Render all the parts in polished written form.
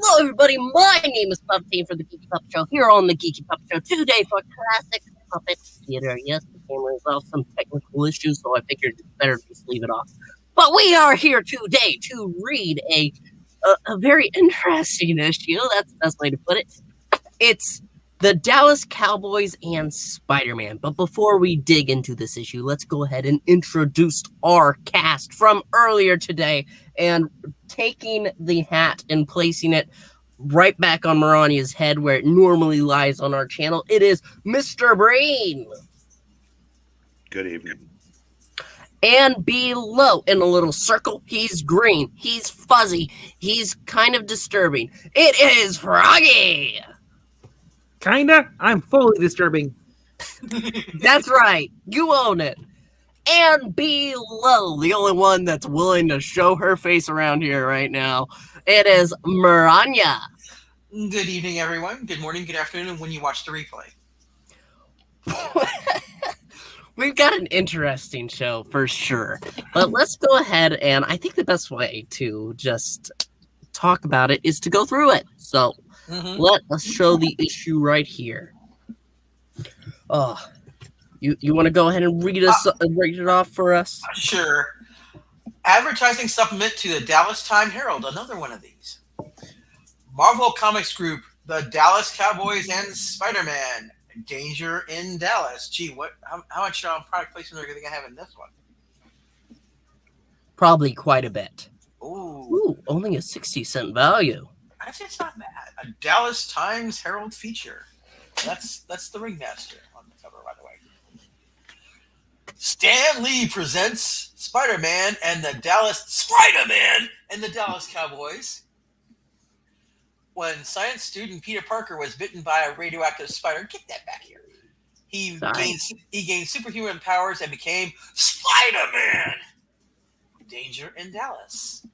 Hello, everybody. My name is Puppy for the Geeky Puppet Show here on the Geeky Puppet Show today for classic puppet theater. Yes, the camera resolved some technical issues, so I figured it's better to just leave it off. But we are here today to read a very interesting issue. That's the best way to put it. It's the Dallas Cowboys and Spider-Man. But before we dig into this issue, let's go ahead and introduce our cast from earlier today and taking the hat and placing it right back on Marania's head where it normally lies on our channel. It is Mr. Brain. Good evening. And below in a little circle, he's green, he's fuzzy, he's kind of disturbing. It is Froggy. Kinda? I'm fully disturbing. That's right. You own it. And below, the only one that's willing to show her face around here right now, it is Marania. Good evening, everyone. Good morning, good afternoon when you watch the replay. We've got an interesting show for sure. But let's go ahead and I think the best way to just talk about it is to go through it. So let us show the issue right here. Oh, you want to go ahead and read it off for us? Sure. Advertising supplement to the Dallas Times Herald, another one of these. Marvel Comics Group, the Dallas Cowboys and Spider-Man, Danger in Dallas. Gee, how much product placement are they going to have in this one? Probably quite a bit. Ooh, only a 60-cent value. It's not bad. A Dallas Times Herald feature. That's the ringmaster on the cover, by the way. Stan Lee presents Spider-Man and the Dallas Cowboys. When science student Peter Parker was bitten by a radioactive spider, get that back here. He gained superhuman powers and became Spider-Man. Danger in Dallas.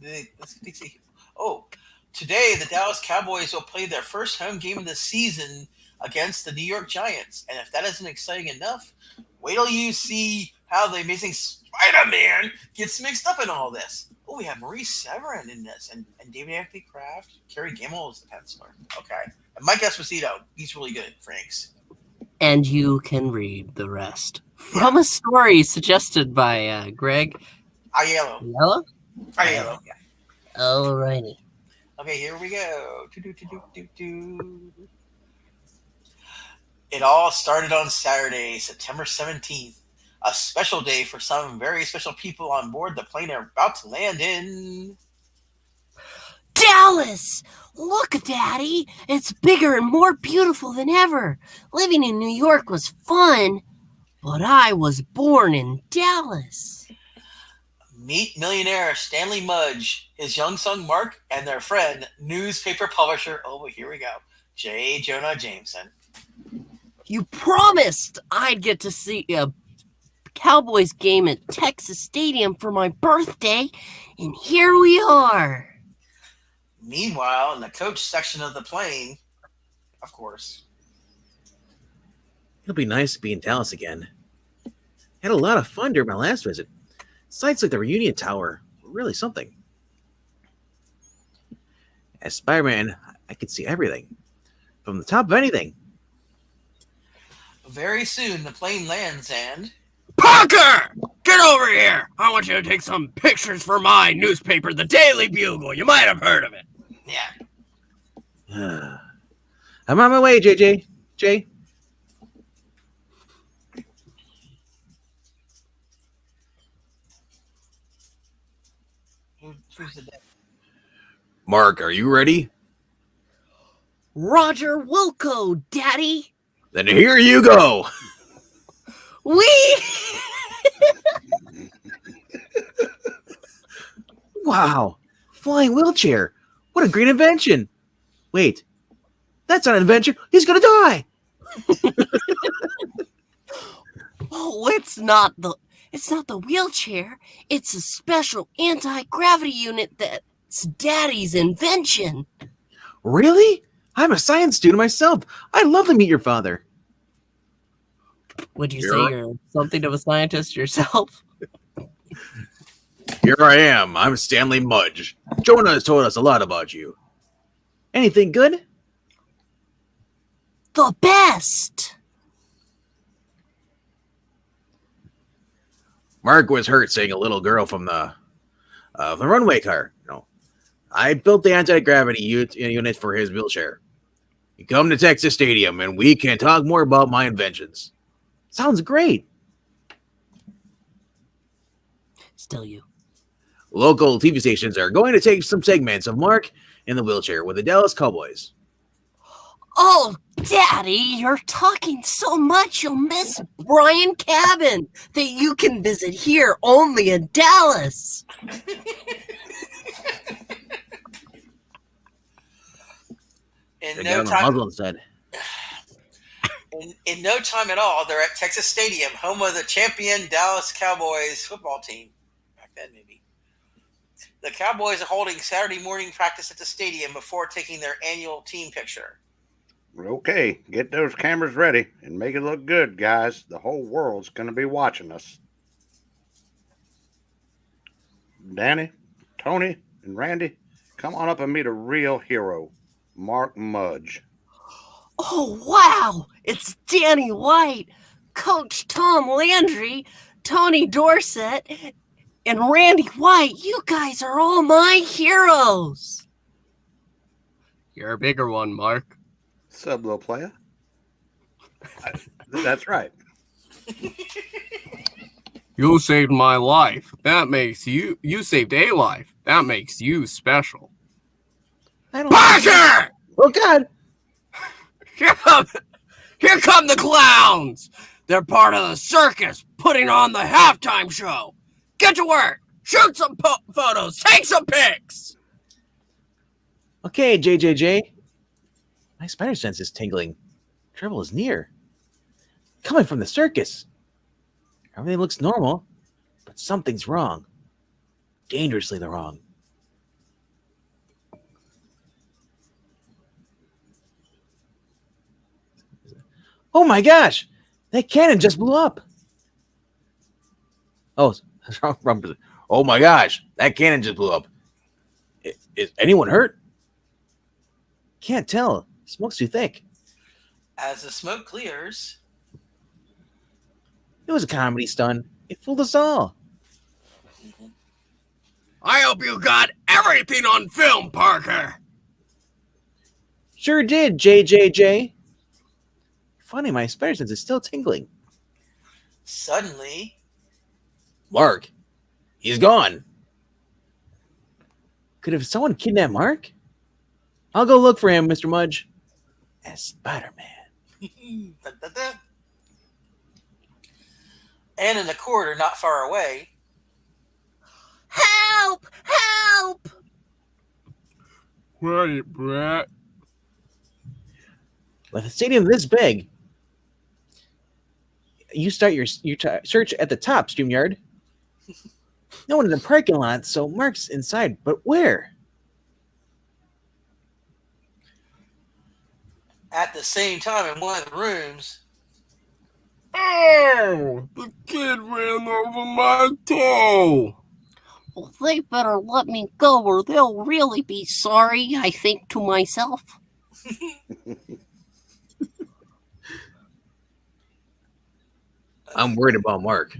Let's see. Oh, today the Dallas Cowboys will play their first home game of the season against the New York Giants. And if that isn't exciting enough, wait till you see how the amazing Spider-Man gets mixed up in all this. Oh, we have Maurice Severin in this, and David Anthony Kraft. Kerry Gamble is the penciler. Okay. And Mike Esposito, he's really good at Franks. And you can read the rest from a story suggested by Greg Aiello. Yeah. Alrighty. Okay, here we go. It all started on Saturday, September 17th. A special day for some very special people on board the plane they're about to land in Dallas! Look, Daddy! It's bigger and more beautiful than ever. Living in New York was fun, but I was born in Dallas. Meet millionaire Stanley Mudge, his young son Mark, and their friend, newspaper publisher, here we go, J. Jonah Jameson. You promised I'd get to see a Cowboys game at Texas Stadium for my birthday, and here we are. Meanwhile, in the coach section of the plane, of course. It'll be nice to be in Dallas again. Had a lot of fun during my last visit. Sites like the Reunion Tower were really something. As Spider-Man, I could see everything. From the top of anything. Very soon, the plane lands and... Parker! Get over here! I want you to take some pictures for my newspaper, the Daily Bugle. You might have heard of it. Yeah. I'm on my way, JJ. Jay? Who's the dead? Mark, are you ready? Roger Wilco, Daddy. Then here you go. Wee! Wow. Flying wheelchair. What a great invention. Wait. That's not an invention. He's going to die. Oh, it's not the wheelchair. It's a special anti-gravity unit that's Daddy's invention. Really? I'm a science student myself. I'd love to meet your father. Would you say you're something of a scientist yourself? Here I am. I'm Stanley Mudge. Jonah has told us a lot about you. Anything good? The best. Mark was hurt seeing a little girl from the runway car. I built the anti-gravity unit for his wheelchair. You come to Texas Stadium and we can talk more about my inventions. Sounds great. Still you. Local TV stations are going to take some segments of Mark in the wheelchair with the Dallas Cowboys. Oh, Daddy, you're talking so much you'll miss Brian Cabin that you can visit here only in Dallas. In They no got him time, muzzle instead. in no time at all, they're at Texas Stadium, home of the champion Dallas Cowboys football team. Back then, maybe. The Cowboys are holding Saturday morning practice at the stadium before taking their annual team picture. Okay, get those cameras ready and make it look good, guys. The whole world's going to be watching us. Danny, Tony, and Randy, come on up and meet a real hero, Mark Mudge. Oh, wow! It's Danny White, Coach Tom Landry, Tony Dorsett, and Randy White. You guys are all my heroes. You're a bigger one, Mark. Sub little player. That's right. You saved my life. That makes you saved a life. That makes you special. I don't Parker! Oh, God. Here come the clowns. They're part of the circus putting on the halftime show. Get to work. Shoot some photos. Take some pics. Okay, JJJ. My spider sense is tingling. Trouble is near. Coming from the circus. Everything looks normal, but something's wrong. Dangerously wrong. Oh my gosh! That cannon just blew up. Oh, oh my gosh! That cannon just blew up. Is anyone hurt? Can't tell. Smoke's too thick. As the smoke clears, It was a comedy stunt. It fooled us all. I hope you got everything on film, Parker. Sure did, JJJ. Funny, my spider sense is still tingling. suddenly, Mark, he's gone. Could have someone kidnapped Mark? I'll go look for him, Mr. Mudge. As Spider-Man. Dun, dun, dun. And in the corridor not far away, Help! Help! Wait, Brett. With a stadium this big, you start your search at the top, StreamYard. No one in the parking lot, so Mark's inside. But where? at the same time in one of the rooms, Oh, the kid ran over my toe. Well, they better let me go or they'll really be sorry, I think to myself. I'm worried about Mark.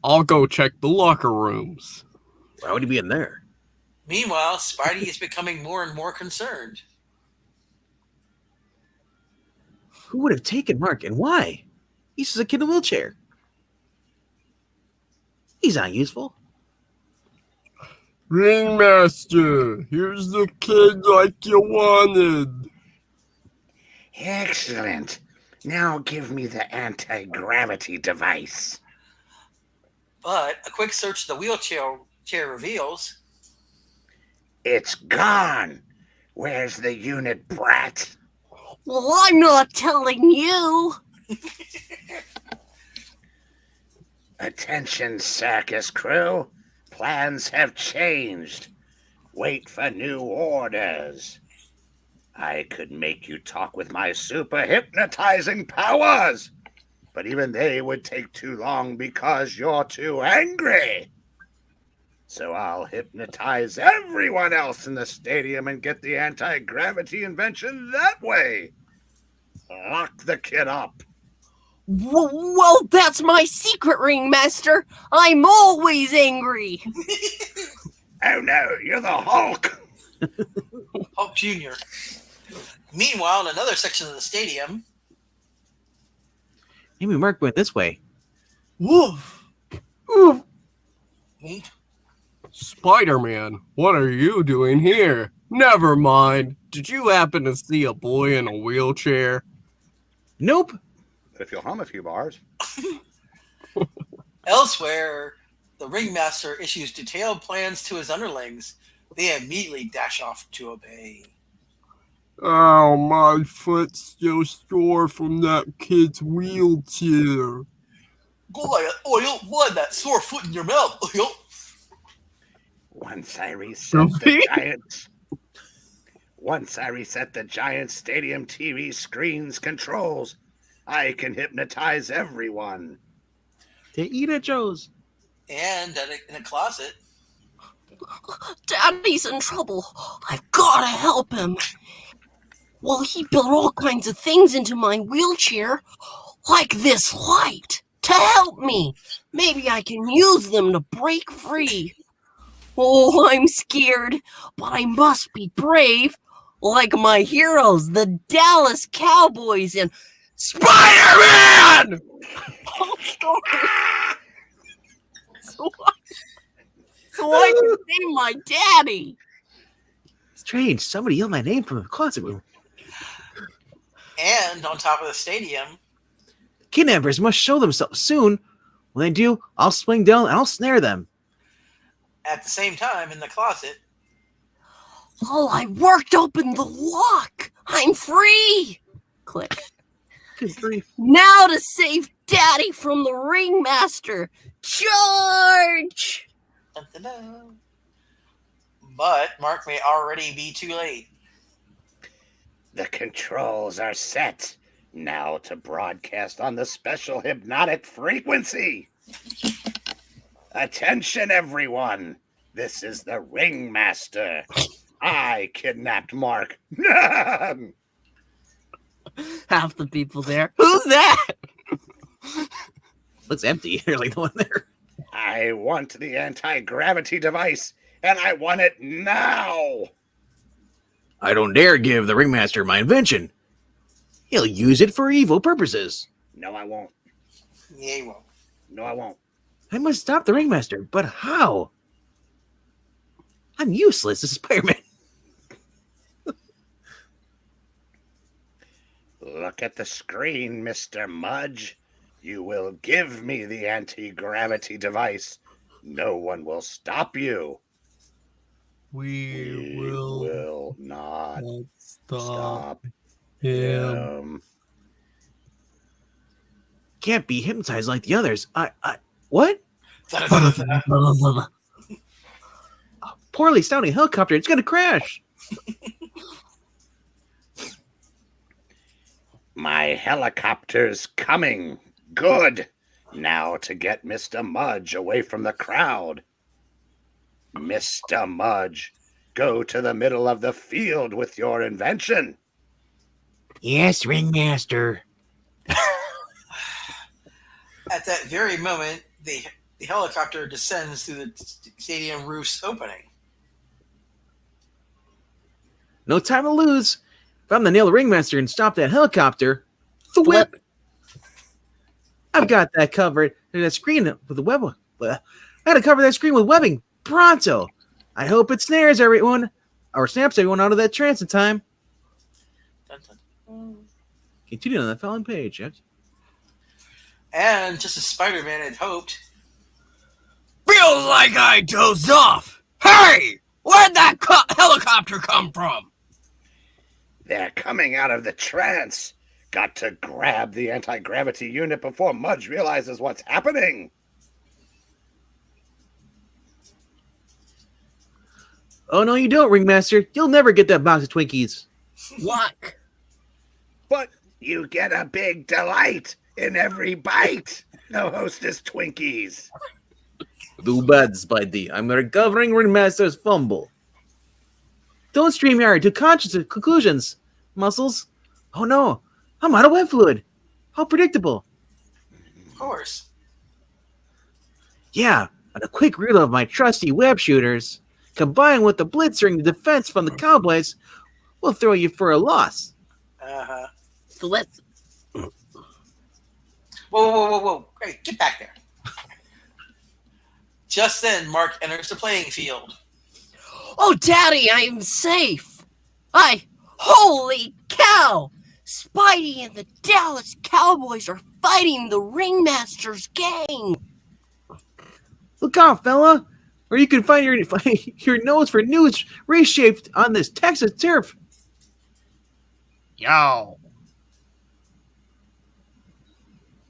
I'll go check the locker rooms. Why would he be in there? meanwhile, Spidey is becoming more and more concerned. Who would have taken Mark and why? He's just a kid in a wheelchair. He's not useful. Ringmaster, here's the kid like you wanted. Excellent. Now give me the anti-gravity device. But a quick search of the wheelchair reveals It's gone. Where's the unit, brat? Well, I'm not telling you. Attention, circus crew. Plans have changed. Wait for new orders. I could make you talk with my super hypnotizing powers, but even they would take too long because you're too angry. So I'll hypnotize everyone else in the stadium and get the anti-gravity invention that way. Lock the kid up. Well, that's my secret, Ringmaster. I'm always angry. Oh no, you're the Hulk. Hulk Jr. Meanwhile, in another section of the stadium, Maybe Mark went this way. Woof. Oof. Spider-Man, what are you doing here? Never mind. Did you happen to see a boy in a wheelchair? Nope. If you'll hum a few bars. elsewhere, the ringmaster issues detailed plans to his underlings. They immediately dash off to obey. Oh, my foot's still sore from that kid's wheelchair. Go like oil, blood that sore foot in your mouth. Oil. Once I reset the giant stadium TV screen's controls, I can hypnotize everyone. To eat at Joe's. And in a closet, Daddy's in trouble. I've got to help him. Well, he built all kinds of things into my wheelchair, like this light, to help me. Maybe I can use them to break free. Oh, I'm scared, but I must be brave, like my heroes, the Dallas Cowboys and Spider-Man! Oh, sorry. So I can say my daddy. Strange. Somebody yelled my name from the closet room. and on top of the stadium, Kidnappers must show themselves soon. When they do, I'll swing down and I'll snare them. at the same time in the closet, Oh, I worked open the lock. I'm free. Click. Good grief. Now to save Daddy from the ringmaster. Charge! dun, dun, dun. But Mark may already be too late. The controls are set. Now to broadcast on the special hypnotic frequency. Attention, everyone. This is the Ringmaster. I kidnapped Mark. Half the people there. Who's that? Looks empty. There's like no one there. I want the anti-gravity device, and I want it now. I don't dare give the Ringmaster my invention. He'll use it for evil purposes. No, I won't. Yeah, well, No, I won't. I must stop the Ringmaster, but how? I'm useless as Spider-Man. Look at the screen, Mr. Mudge. You will give me the anti-gravity device. No one will stop you. We will not stop him. him. Can't be hypnotized like the others. What? Poorly sounding helicopter. It's going to crash. My helicopter's coming. Good. Now to get Mr. Mudge away from the crowd. Mr. Mudge, go to the middle of the field with your invention. Yes, Ringmaster. at that very moment, the helicopter descends through the stadium roof's opening. No time to lose. If I'm the nail the Ringmaster and stop that helicopter, the whip. I've got that covered. That screen with the web. I had to cover that screen with webbing. Pronto. I hope it snares everyone, or snaps everyone out of that trance in time. Dun, dun, dun. Continue on the following page. Yes. And just as Spider-Man had hoped, Feels like I dozed off. Hey! Where'd that helicopter come from? They're coming out of the trance. Got to grab the anti-gravity unit before Mudge realizes what's happening. Oh, no, you don't, Ringmaster. You'll never get that box of Twinkies. What? But you get a big delight in every bite. No Hostess Twinkies. Too bad, Spidey. I'm recovering Ringmaster's fumble. Don't StreamYard to conscious conclusions, Muscles. Oh no, I'm out of web fluid. How predictable. Of course. Yeah, and a quick reload of my trusty web shooters, combined with the blitzering defense from the Cowboys, will throw you for a loss. Uh-huh. So let's. Whoa. Hey, get back there. Just then, Mark enters the playing field. Oh, Daddy, I'm safe. Holy cow! Spidey and the Dallas Cowboys are fighting the Ringmasters gang. Look out, fella, or you can find your nose for news reshaped on this Texas turf. Yo.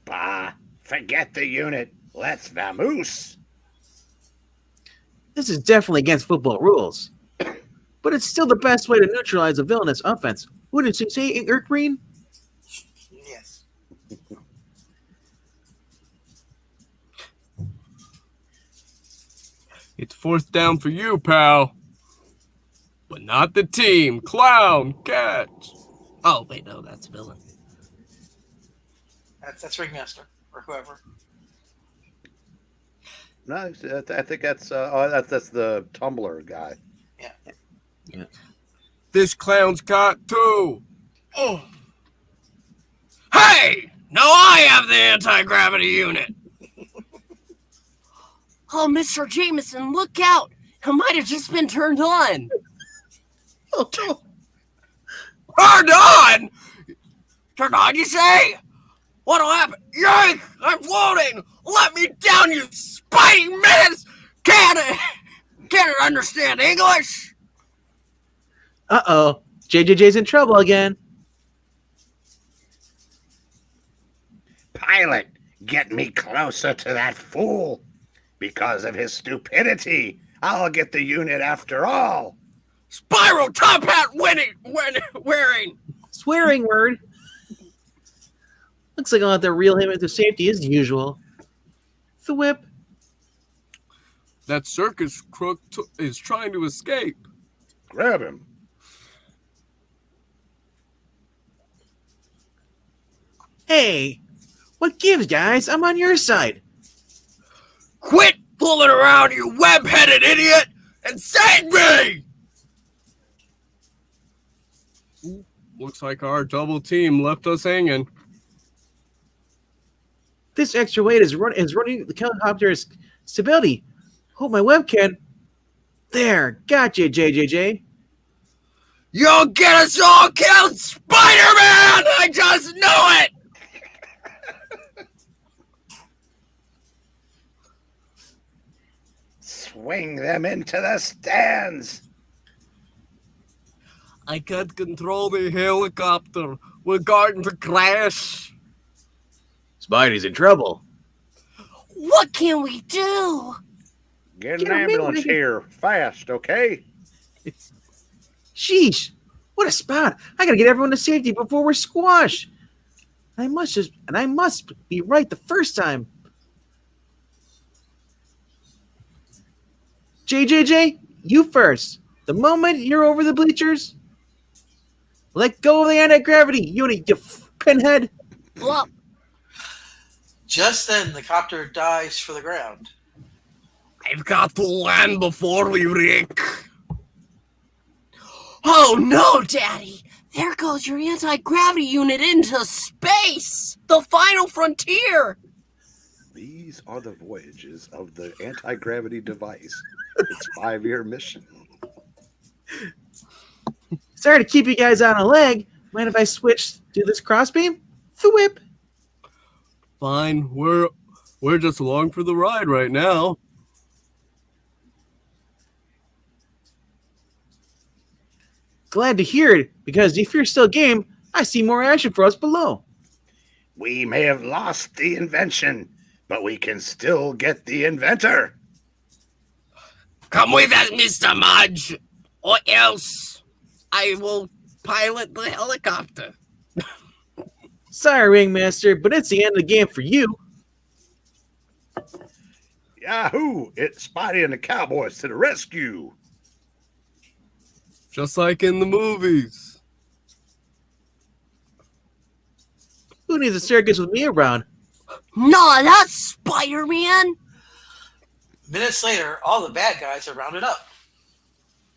Bah, forget the unit. Let's vamoose. This is definitely against football rules, but it's still the best way to neutralize a villainous offense. Wouldn't you say, Eric Green? Yes. It's fourth down for you, pal. But not the team. Clown, catch. Oh, wait, no, that's villain. That's Ringmaster or whoever. No, I think that's the Tumblr guy. Yeah. This clown's got two. Oh. Hey! Now I have the anti-gravity unit. Oh, Mr. Jameson, look out. It might have just been turned on. Oh, no. Turned on? Turned on, you say? What'll happen? Yank! I'm floating! Let me down, you Spidey menace! Can't it understand English? Uh-oh. JJJ's in trouble again. Pilot, get me closer to that fool. Because of his stupidity, I'll get the unit after all. Spiral top hat wearing. Swearing word. Looks like I'll have to reel him into safety as usual. The whip. That circus crook is trying to escape. Grab him. Hey, what gives, guys? I'm on your side. Quit fooling around, you web-headed idiot, and save me! Looks like our double team left us hanging. This extra weight is running the helicopter's stability. Hold my webcam. There, gotcha, JJJ. You'll get us all killed, Spider-Man! I just know it! Swing them into the stands. I can't control the helicopter. We're going to crash. Spidey's in trouble. What can we do? Get Get an him ambulance in. here, fast, okay? Sheesh. What a spot. I gotta get everyone to safety before we're squashed. I must be right the first time. JJJ, you first. The moment you're over the bleachers, let go of the anti-gravity unit, you pinhead. Flop. Just then, the copter dives for the ground. I've got to land before we wreck. Oh no, Daddy! There goes your anti-gravity unit into space! The final frontier! These are the voyages of the anti-gravity device. Its 5-year mission. Sorry to keep you guys on a leg. Mind if I switch to this crossbeam? The whip. Fine, we're just along for the ride right now. Glad to hear it, because if you're still game, I see more action for us below. We may have lost the invention, but we can still get the inventor. Come with us, Mr. Mudge, or else I will pilot the helicopter. Sorry, Ringmaster, but it's the end of the game for you. Yahoo! It's Spidey and the Cowboys to the rescue. Just like in the movies. Who needs a circus with me around? No, that's Spider-Man. Minutes later, all the bad guys are rounded up.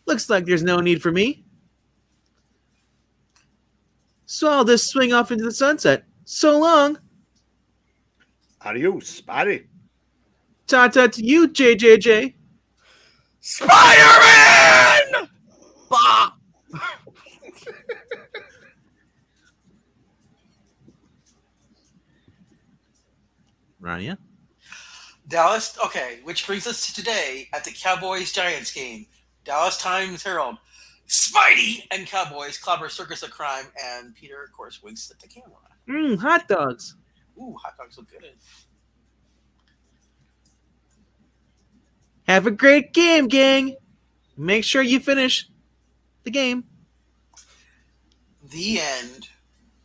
Looks like there's no need for me. So I'll just swing off into the sunset. So long. Adios, Spidey. Ta-ta to you, JJJ. Spider-Man! Bah! Rania? Dallas, okay, which brings us to today at the Cowboys-Giants game. Dallas Times Herald. Spidey and Cowboys clobber circus of crime, and Peter, of course, winks at the camera. Hot dogs. Ooh, hot dogs look good. Have a great game, gang. Make sure you finish the game. The end.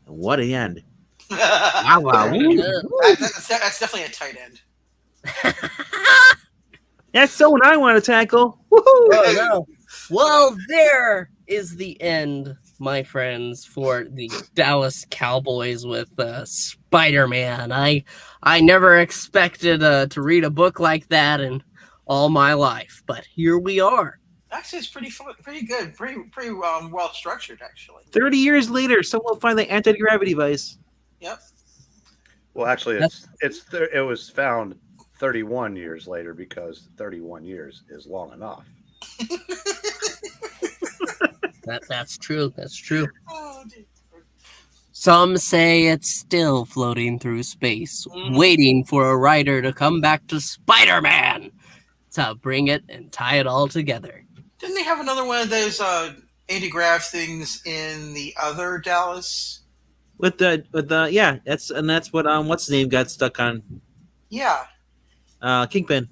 What an end. Wow, wow. That's definitely a tight end. That's someone I want to tackle. Woohoo! Oh, no. Well, there is the end, my friends, for the Dallas Cowboys with Spider-Man. I never expected to read a book like that in all my life, but here we are. Actually, it's pretty fun, pretty good, pretty well structured. Actually, 30 years later, someone will find the anti-gravity device. Yep. Well, actually, it was found 31 years later because 31 years is long enough. That's true. That's true. Oh, dear. Some say it's still floating through space, waiting for a writer to come back to Spider-Man to bring it and tie it all together. Didn't they have another one of those anti-grav things in the other Dallas? With the yeah, that's what what's his name got stuck on. Yeah. Kingpin.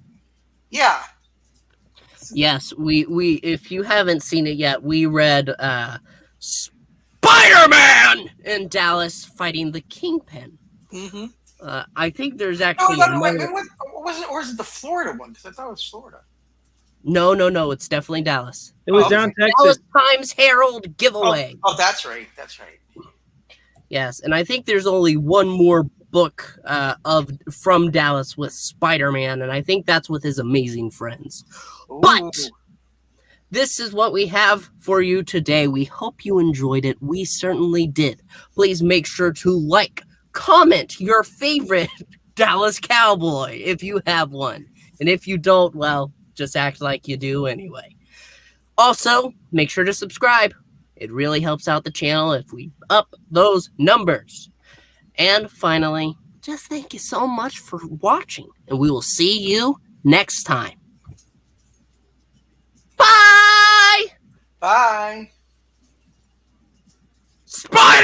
Yeah. Yes, we if you haven't seen it yet, we read Spider-Man! in Dallas fighting the Kingpin. Mm-hmm. I think there's Oh, actually no, wait, another- what was it? Or is it the Florida one? Because I thought it was Florida. No, it's definitely Dallas. It was Oh, down okay. Dallas Texas. Times Herald giveaway. Oh, that's right. That's right. Yes, and I think there's only one more book from Dallas with Spider-Man, and I think that's with his amazing friends. But Ooh. this is what we have for you today. We hope you enjoyed it. We certainly did. Please make sure to like, comment your favorite Dallas Cowboy if you have one. And if you don't, well, just act like you do anyway. Also, make sure to subscribe. It really helps out the channel if we up those numbers. And finally, just thank you so much for watching, and we will see you next time. Bye! Bye. Spider!